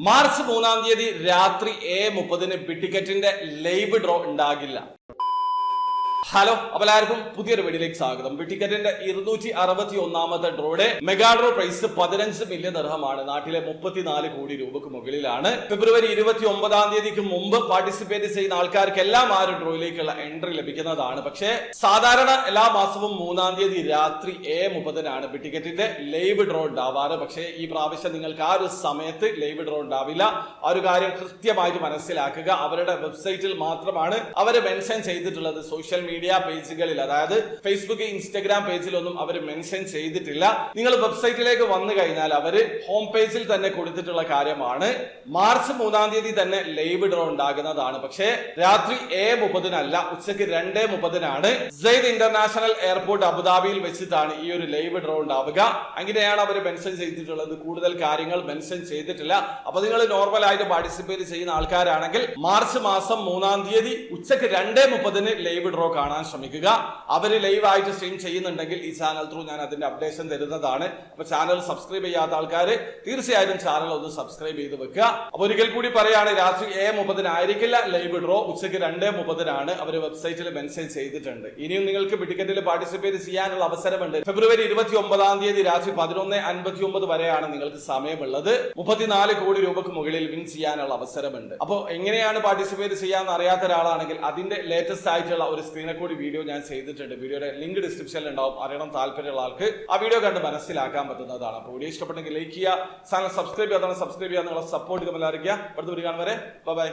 March 3-ാം തീയതി രാത്രി 7:30 ബിറ്റിക്കറ്റിന്റെ live draw ഉണ്ടാകില്ല. ഹലോ, അപ്പോൾ എല്ലാവർക്കും പുതിയൊരു വീഡിയോയിലേക്ക് സ്വാഗതം. ബിറ്റിക്കറ്റിന്റെ 261ാമത്തെ ഡ്രോയുടെ മെഗാ ഡ്രോ പ്രൈസ് 15 മില്യൺ ദിർഹമാണ്. നാട്ടിലെ 34 കോടി രൂപക്ക് മുകളിലാണ്. ഫെബ്രുവരി 29-ാം തീയതിക്ക് മുമ്പ് പാർട്ടിസിപ്പേറ്റ് ചെയ്യുന്ന ആൾക്കാർക്കെല്ലാം ആ ഒരു ഡ്രോയിലേക്കുള്ള എൻട്രി ലഭിക്കുന്നതാണ്. പക്ഷേ സാധാരണ എല്ലാ മാസവും 3-ാം തീയതി രാത്രി 7:30 ബിറ്റിക്കറ്റിന്റെ ലൈവ് ഡ്രോ ഉണ്ടാവാറ്. പക്ഷേ ഈ പ്രാവശ്യം നിങ്ങൾക്ക് ആ ഒരു സമയത്ത് ലൈവ് ഡ്രോ ഉണ്ടാവില്ല. ആ ഒരു കാര്യം കൃത്യമായിട്ട് മനസ്സിലാക്കുക. അവരുടെ വെബ്സൈറ്റിൽ മാത്രമാണ് അവര് മെൻഷൻ ചെയ്തിട്ടുള്ളത്. സോഷ്യൽ മീഡിയ പേജുകളിൽ, അതായത് ഫേസ്ബുക്ക്, ഇൻസ്റ്റഗ്രാം പേജിലൊന്നും അവർ മെൻഷൻ ചെയ്തിട്ടില്ല. നിങ്ങൾ വെബ്സൈറ്റിലേക്ക് വന്നു കഴിഞ്ഞാൽ അവര് ഹോം പേജിൽ തന്നെ കൊടുത്തിട്ടുള്ള കാര്യമാണ്. മാർച്ച് 3-ാം തീയതി തന്നെ ലൈവ് ഡ്രോ ഉണ്ടാകുന്നതാണ്. പക്ഷേ രാത്രി 7:30 ഉച്ചയ്ക്ക് 2:30 സെയ്ദ് ഇന്റർനാഷണൽ എയർപോർട്ട് അബുദാബിയിൽ വെച്ചിട്ടാണ് ഈ ഒരു ലൈവ് ഡ്രോ ഉണ്ടാവുക. അങ്ങനെയാണ് അവർ മെൻഷൻ ചെയ്തിട്ടുള്ളത്. കൂടുതൽ കാര്യങ്ങൾ മെൻഷൻ ചെയ്തിട്ടില്ല. അപ്പൊ നിങ്ങൾ നോർമൽ ആയിട്ട് പാർട്ടിസിപ്പേറ്റ് ചെയ്യുന്ന ആൾക്കാരാണെങ്കിൽ മാർച്ച് മാസം 3-ാം തീയതി ഉച്ചയ്ക്ക് 2:30 ലൈവ് ഡ്രോ കാണാൻ ശ്രമിക്കുക. അവര് ലൈവ് ആയിട്ട് സ്ട്രീം ചെയ്യുന്നുണ്ടെങ്കിൽ ഈ ചാനൽ ത്രൂ ഞാൻ അതിന്റെ അപ്ഡേഷൻ തരുന്നതാണ്. അപ്പൊ ചാനൽ സബ്സ്ക്രൈബ് ചെയ്യാത്ത ആൾക്കാർ തീർച്ചയായും ചാനൽ ഒന്ന് സബ്സ്ക്രൈബ് ചെയ്ത് വെക്കുക. അപ്പൊ ഒരിക്കൽ കൂടി പറയാണ്, രാത്രി 7:30 ആയിരിക്കില്ല ലൈവ് ഡ്രോ, ഉച്ചയ്ക്ക് 2:30 അവര് വെബ്സൈറ്റിൽ മെൻഷൻ ചെയ്തിട്ടുണ്ട്. ഇനിയും നിങ്ങൾക്ക് ബിറ്റിക്കറ്റിൽ പാർട്ടിസിപ്പേറ്റ് ചെയ്യാനുള്ള അവസരമുണ്ട്. ഫെബ്രുവരി 29-ാം തീയതി രാത്രി 11:59 വരെയാണ് നിങ്ങൾക്ക് സമയമുള്ളത്. 34 കോടി രൂപക്ക് മുകളിൽ വിൻ ചെയ്യാനുള്ള അവസരമുണ്ട്. അപ്പോൾ എങ്ങനെയാണ് പാർട്ടിസിപ്പേറ്റ് ചെയ്യാന്ന് അറിയാത്ത ഒരാളാണെങ്കിൽ അതിന്റെ ലേറ്റസ്റ്റ് ആയിട്ടുള്ള ഒരു സ്ക്രീൻ റെക്കോർഡ് വീഡിയോ ഞാൻ ചെയ്തിട്ടുണ്ട്. വീഡിയോയുടെ ലിങ്ക് ഡിസ്ക്രിപ്ഷനിൽ ഉണ്ടാവും. അറിയണം താല്പര്യമുള്ള ആൾക്ക് ആ വീഡിയോ കണ്ട് മനസ്സിലാക്കാൻ പറ്റുന്നതാണ്. അപ്പോൾ വീഡിയോ ഇഷ്ടപ്പെട്ടെങ്കിൽ ലൈക്ക് ചെയ്യുക, ചാനൽ സബ്സ്ക്രൈബ് ചെയ്യാതെ സബ്സ്ക്രൈബ് ചെയ്യാൻ നിങ്ങളെ സപ്പോർട്ട് ചെയ്ത് എല്ലാവരും അടുത്ത വീഡിയോ കാണും വരെ ബൈ.